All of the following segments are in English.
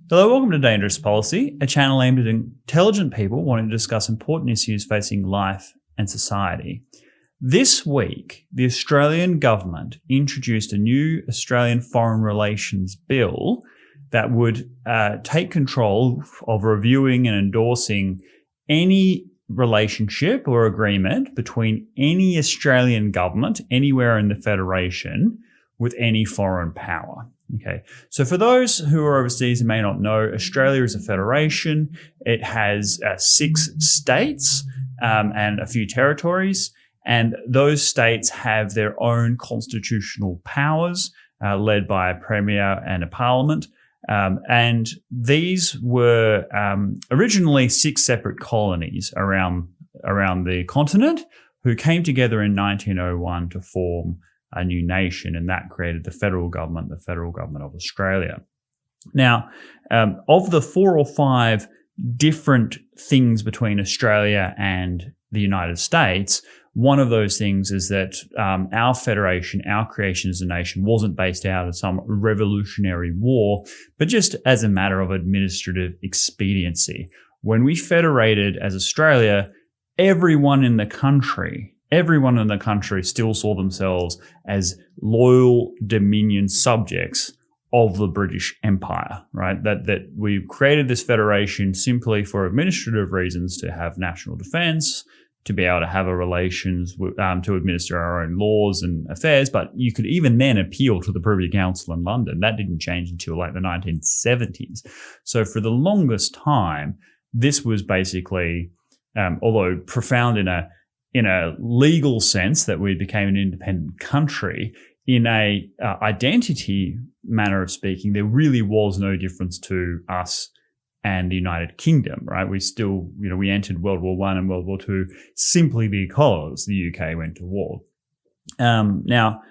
Hello, welcome to Dangerous Policy, a channel aimed at intelligent people wanting to discuss important issues facing life and society. This week, the Australian government introduced a new Australian Foreign Relations Bill that would take control of reviewing and endorsing any relationship or agreement between any Australian government anywhere in the Federation with any foreign power. Okay, so for those who are overseas and may not know, Australia is a federation. It has 6 states and a few territories, and those states have their own constitutional powers led by a premier and a parliament. And these were originally 6 separate colonies around the continent who came together in 1901 to form a new nation, and that created the federal government of Australia. Now, of the 4 or 5 different things between Australia and the United States, one of those things is that our federation, our creation as a nation, wasn't based out of some revolutionary war, but just as a matter of administrative expediency. When we federated as Australia, everyone in the country still saw themselves as loyal Dominion subjects of the British Empire, right? That we created this federation simply for administrative reasons, to have national defence, to be able to have a relations, to administer our own laws and affairs. But you could even then appeal to the Privy Council in London. That didn't change until like the 1970s. So for the longest time, this was basically, although profound in a legal sense that we became an independent country, in a identity manner of speaking, there really was no difference to us and the United Kingdom, right? We still, we entered World War I and World War II simply because the UK went to war. Now,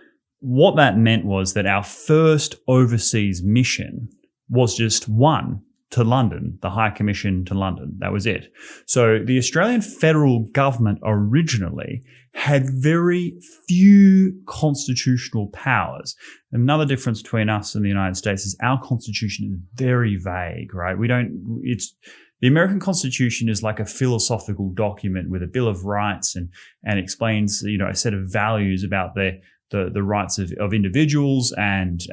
what that meant was that our first overseas mission was just one, to London, the High Commission to London. That was it. So the Australian federal government originally had very few constitutional powers. Another difference between us and the United States is our constitution is very vague, right? The American Constitution is like a philosophical document with a Bill of Rights and explains, a set of values about the rights of individuals and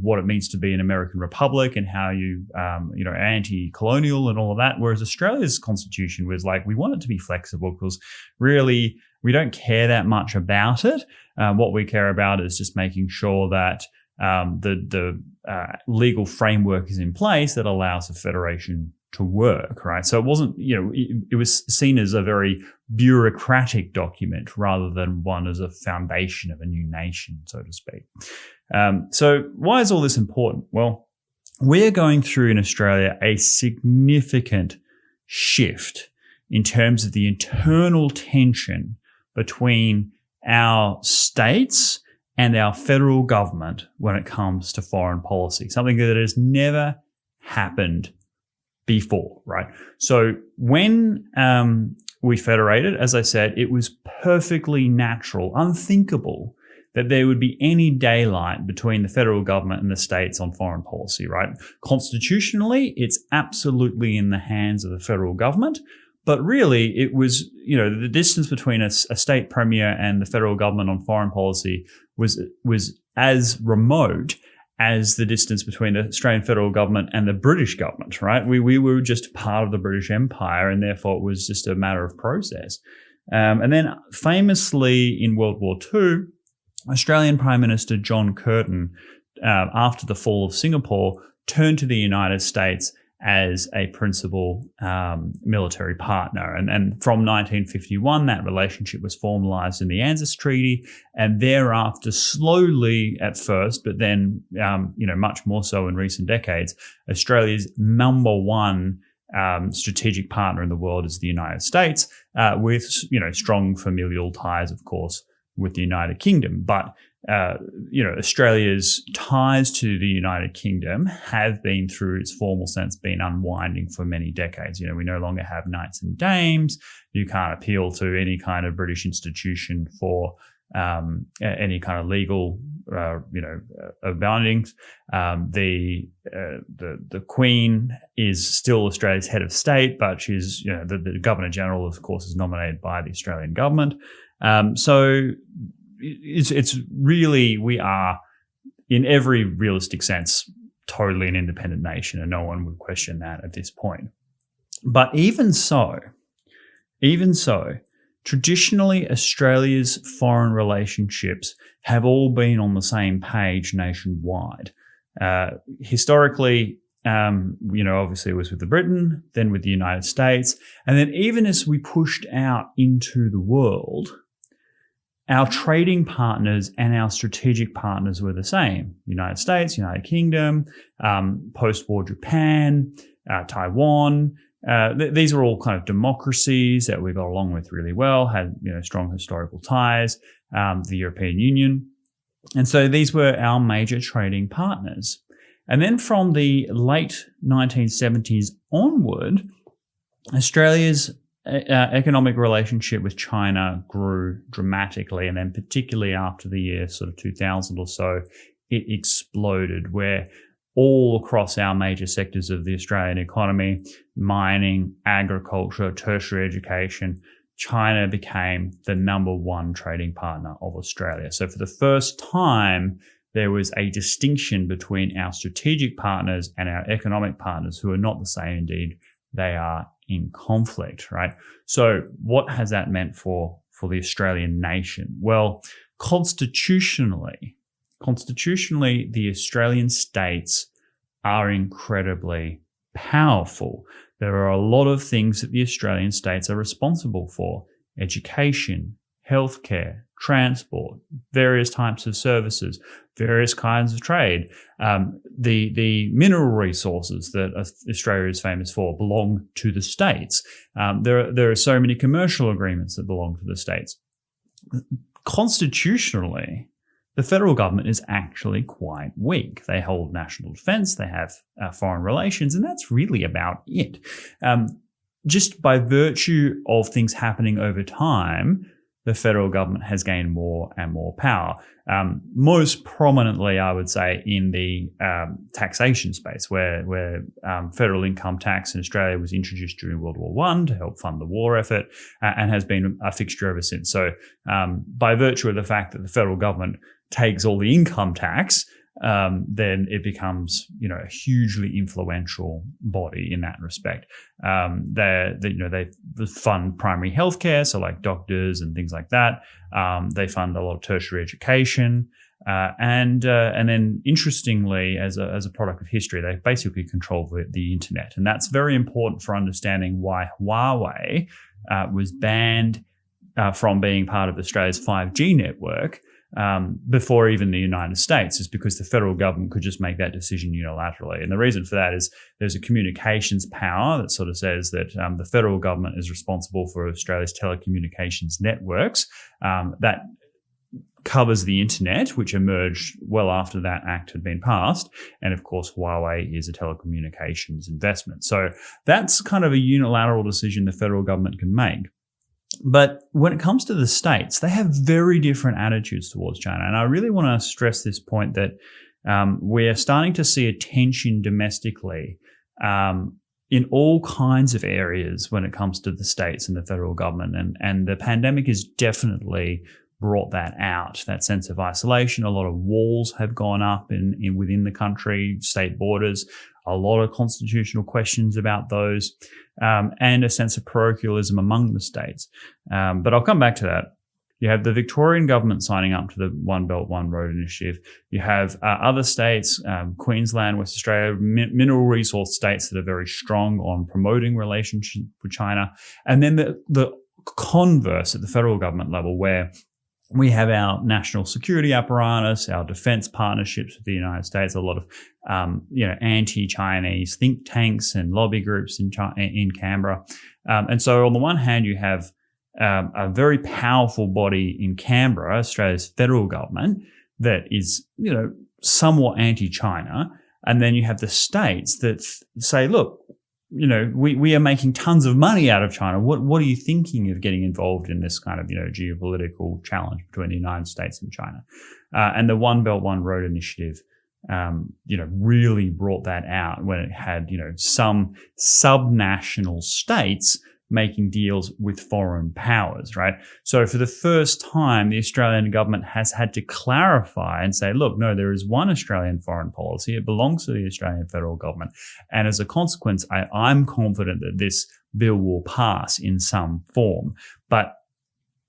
what it means to be an American republic and how anti-colonial and all of that. Whereas Australia's constitution was like, we want it to be flexible because really we don't care that much about it. What we care about is just making sure that the legal framework is in place that allows the federation to work, right? So it wasn't, it was seen as a very bureaucratic document rather than one as a foundation of a new nation, so to speak. So why is all this important? Well, we're going through in Australia a significant shift in terms of the internal tension between our states and our federal government when it comes to foreign policy, something that has never happened before, right? So when we federated, as I said, it was perfectly natural, unthinkable that there would be any daylight between the federal government and the states on foreign policy, right? Constitutionally, it's absolutely in the hands of the federal government, but really it was, the distance between a state premier and the federal government on foreign policy was as remote as the distance between the Australian federal government and the British government, right? We were just part of the British Empire, and therefore it was just a matter of process. And then famously in World War II, Australian Prime Minister John Curtin, after the fall of Singapore, turned to the United States as a principal military partner. And from 1951, that relationship was formalized in the ANZUS Treaty, and thereafter slowly at first, but then much more so in recent decades, Australia's number one strategic partner in the world is the United States, with strong familial ties, of course, with the United Kingdom. But Australia's ties to the United Kingdom have been, through its formal sense, been unwinding for many decades. We no longer have knights and dames. You can't appeal to any kind of British institution for any kind of legal bindings. The Queen is still Australia's head of state, but she's the Governor General, of course, is nominated by the Australian government. So it's really, we are, in every realistic sense, totally an independent nation, and no one would question that at this point. But even so, traditionally, Australia's foreign relationships have all been on the same page nationwide. Historically, obviously it was with the Britain, then with the United States, and then even as we pushed out into the world, our trading partners and our strategic partners were the same. United States, United Kingdom, post-war Japan, Taiwan. These are all kind of democracies that we got along with really well, had strong historical ties, the European Union. And so these were our major trading partners. And then from the late 1970s onward, Australia's economic relationship with China grew dramatically, and then particularly after the year sort of 2000 or so, it exploded, where all across our major sectors of the Australian economy, mining, agriculture, tertiary education, China became the number one trading partner of Australia. So for the first time, there was a distinction between our strategic partners and our economic partners, who are not the same. Indeed, they are in conflict, right? So what has that meant for the Australian nation? Well, constitutionally, the Australian states are incredibly powerful. There are a lot of things that the Australian states are responsible for: education, healthcare, transport, various types of services, various kinds of trade. The mineral resources that Australia is famous for belong to the states. There are so many commercial agreements that belong to the states. Constitutionally, the federal government is actually quite weak. They hold national defence, they have foreign relations, and that's really about it. Just by virtue of things happening over time, the federal government has gained more and more power. Most prominently, I would say, in the taxation space, where federal income tax in Australia was introduced during World War I to help fund the war effort, and has been a fixture ever since. So by virtue of the fact that the federal government takes all the income tax, then it becomes, a hugely influential body in that respect. They fund primary healthcare, so like doctors and things like that. They fund a lot of tertiary education, and then interestingly, as a product of history, they basically control the internet, and that's very important for understanding why Huawei was banned from being part of Australia's 5G network. Before even the United States, is because the federal government could just make that decision unilaterally. And the reason for that is there's a communications power that sort of says that the federal government is responsible for Australia's telecommunications networks. That covers the internet, which emerged well after that act had been passed. And of course, Huawei is a telecommunications investment. So that's kind of a unilateral decision the federal government can make. But when it comes to the states, they have very different attitudes towards China. And I really want to stress this point that we're starting to see a tension domestically in all kinds of areas when it comes to the states and the federal government. And the pandemic has definitely brought that out, that sense of isolation. A lot of walls have gone up within the country, state borders, a lot of constitutional questions about those, and a sense of parochialism among the states. But I'll come back to that. You have the Victorian government signing up to the One Belt, One Road initiative. You have other states, Queensland, West Australia, mineral resource states that are very strong on promoting relationship with China. And then the converse at the federal government level, where we have our national security apparatus, our defense partnerships with the United States, a lot of anti-Chinese think tanks and lobby groups in Canberra. And so on the one hand, you have a very powerful body in Canberra, Australia's federal government, that is, somewhat anti-China. And then you have the states that say, look, we are making tons of money out of China. What are you thinking of getting involved in this kind of, geopolitical challenge between the United States and China? And the One Belt, One Road initiative, really brought that out when it had, some subnational states making deals with foreign powers, right? So for the first time, the Australian government has had to clarify and say, look, no, there is one Australian foreign policy. It belongs to the Australian federal government. And as a consequence, I'm confident that this bill will pass in some form. But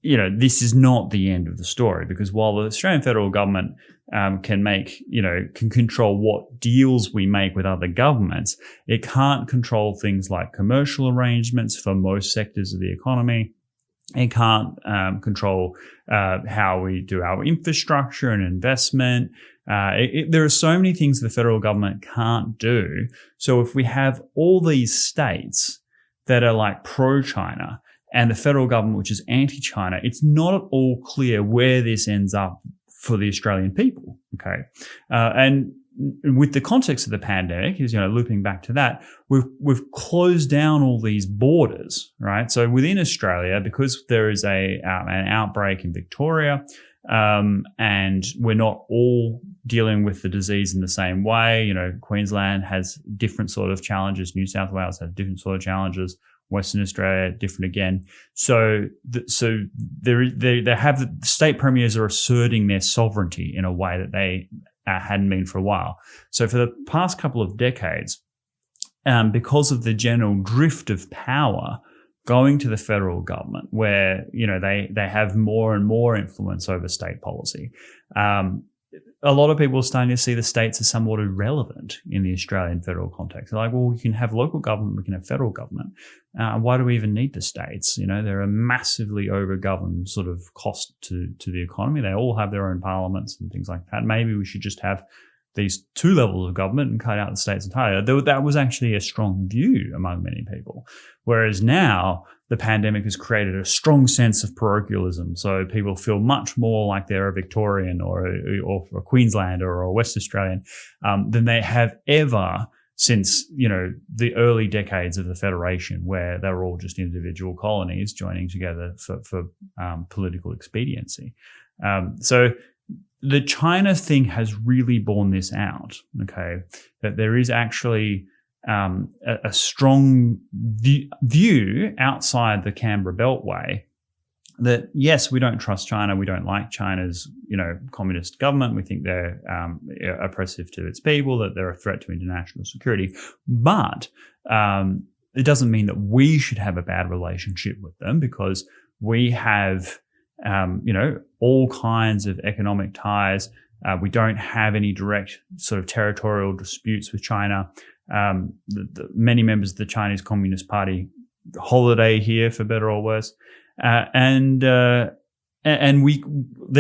this is not the end of the story, because while the Australian federal government can control what deals we make with other governments, it can't control things like commercial arrangements for most sectors of the economy. It can't control how we do our infrastructure and investment. There are so many things the federal government can't do. So if we have all these states that are like pro-China, and the federal government, which is anti-China, it's not at all clear where this ends up for the Australian people. Okay, and with the context of the pandemic, is looping back to that, we've closed down all these borders, right? So within Australia, because there is an outbreak in Victoria, and we're not all dealing with the disease in the same way. Queensland has different sort of challenges. New South Wales has different sort of challenges. Western Australia, different again. So they have the state premiers are asserting their sovereignty in a way that they hadn't been for a while. So for the past couple of decades, because of the general drift of power going to the federal government, where they have more and more influence over state policy, a lot of people are starting to see the states as somewhat irrelevant in the Australian federal context. They're like, well, we can have local government, we can have federal government. Why do we even need the states? They're a massively over-governed sort of cost to the economy. They all have their own parliaments and things like that. Maybe we should just have these two levels of government and cut out the states entirely. That was actually a strong view among many people. Whereas now, the pandemic has created a strong sense of parochialism. So people feel much more like they're a Victorian or a Queenslander or a West Australian than they have ever since, the early decades of the Federation, where they were all just individual colonies joining together for political expediency. So the China thing has really borne this out, okay, that there is actually a strong view outside the Canberra Beltway that, yes, we don't trust China. We don't like China's, communist government. We think they're oppressive to its people, that they're a threat to international security. But it doesn't mean that we should have a bad relationship with them, because we have all kinds of economic ties. We don't have any direct sort of territorial disputes with China. Many members of the Chinese Communist Party holiday here, for better or worse. And there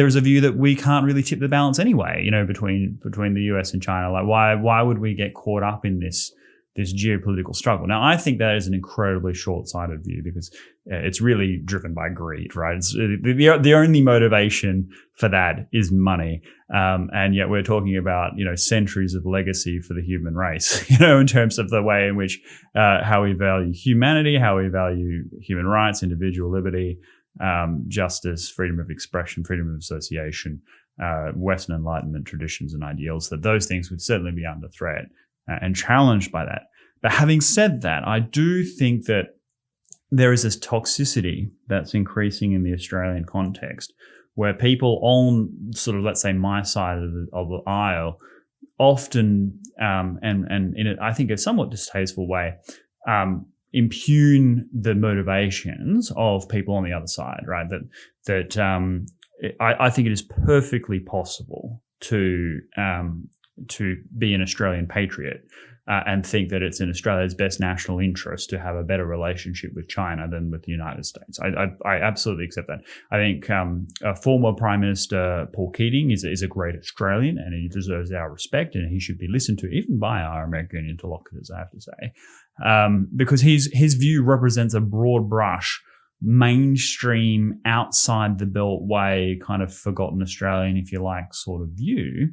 is a view that we can't really tip the balance anyway, between the US and China. Like, why would we get caught up in this geopolitical struggle? Now, I think that is an incredibly short-sighted view, because it's really driven by greed, right? It's the only motivation for that is money. And yet we're talking about, centuries of legacy for the human race, in terms of the way in which, how we value humanity, how we value human rights, individual liberty, justice, freedom of expression, freedom of association, Western Enlightenment traditions and ideals, that those things would certainly be under threat and challenged by that. But having said that, I do think that there is this toxicity that's increasing in the Australian context, where people on sort of, let's say, my side of the aisle often, and in I think a somewhat distasteful way, impugn the motivations of people on the other side, right? I think it is perfectly possible to be an Australian patriot and think that it's in Australia's best national interest to have a better relationship with China than with the United States. I absolutely accept that. I think former Prime Minister Paul Keating is a great Australian, and he deserves our respect, and he should be listened to even by our American interlocutors, I have to say, because his view represents a broad brush, mainstream, outside the beltway, kind of forgotten Australian, if you like, sort of view.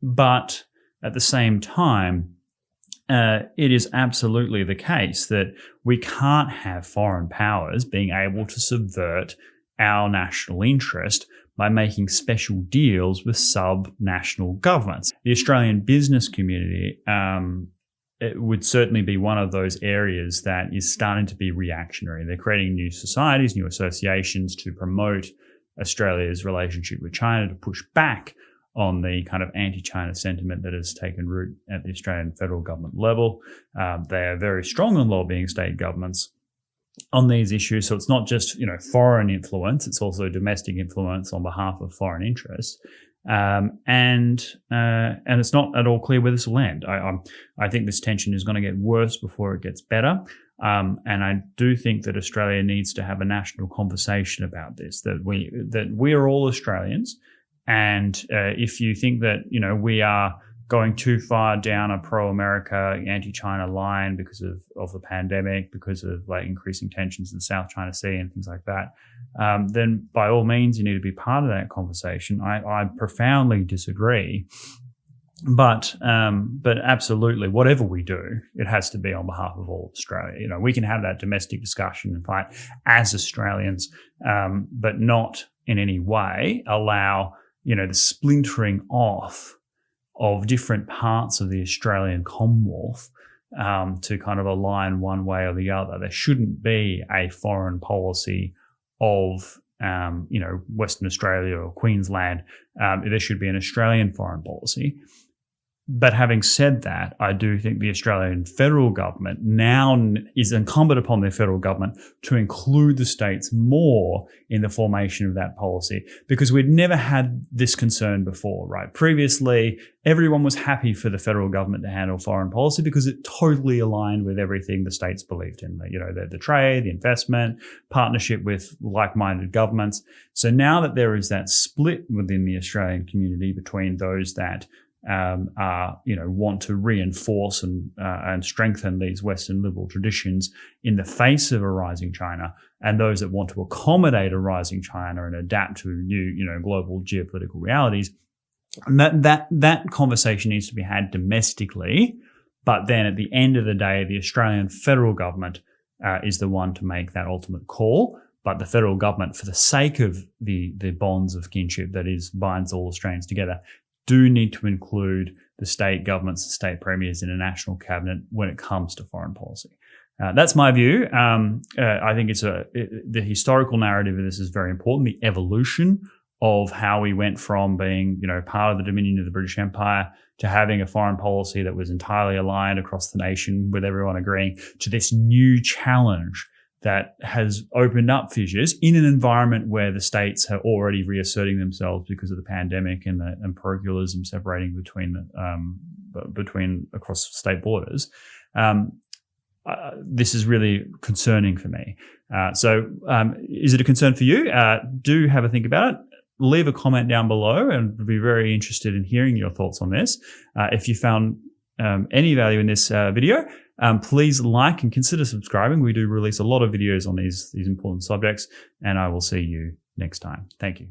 But at the same time, it is absolutely the case that we can't have foreign powers being able to subvert our national interest by making special deals with sub-national governments. The Australian business community it would certainly be one of those areas that is starting to be reactionary. They're creating new societies, new associations to promote Australia's relationship with China, to push back on the kind of anti-China sentiment that has taken root at the Australian federal government level. They are very strong on lobbying state governments on these issues. So it's not just, foreign influence, it's also domestic influence on behalf of foreign interests. And it's not at all clear where this will end. I think this tension is going to get worse before it gets better. And I do think that Australia needs to have a national conversation about this, that we are all Australians. And if you think that, we are going too far down a pro-America, anti-China line because of the pandemic, because of increasing tensions in the South China Sea and things like that, then by all means, you need to be part of that conversation. I profoundly disagree. But absolutely, whatever we do, it has to be on behalf of all of Australia. We can have that domestic discussion and fight as Australians, but not in any way allow, the splintering off of different parts of the Australian Commonwealth to kind of align one way or the other. There shouldn't be a foreign policy of, Western Australia or Queensland. There should be an Australian foreign policy. But having said that, I do think the Australian federal government now is incumbent upon the federal government to include the states more in the formation of that policy, because we'd never had this concern before, right? Previously, everyone was happy for the federal government to handle foreign policy because it totally aligned with everything the states believed in, the trade, the investment, partnership with like-minded governments. So now that there is that split within the Australian community between those that want to reinforce and strengthen these Western liberal traditions in the face of a rising China, and those that want to accommodate a rising China and adapt to new, global geopolitical realities. And that conversation needs to be had domestically, but then at the end of the day, the Australian federal government is the one to make that ultimate call. But the federal government, for the sake of the bonds of kinship that binds all Australians together, do need to include the state governments, the state premiers in a national cabinet when it comes to foreign policy. That's my view. I think the historical narrative of this is very important. The evolution of how we went from being, part of the dominion of the British Empire to having a foreign policy that was entirely aligned across the nation with everyone agreeing, to this new challenge that has opened up fissures in an environment where the states are already reasserting themselves because of the pandemic and parochialism separating between across state borders. This is really concerning for me. So is it a concern for you? Do have a think about it. Leave a comment down below, and we'd be very interested in hearing your thoughts on this. If you found any value in this video, please like and consider subscribing. We do release a lot of videos on these important subjects, and I will see you next time. Thank you.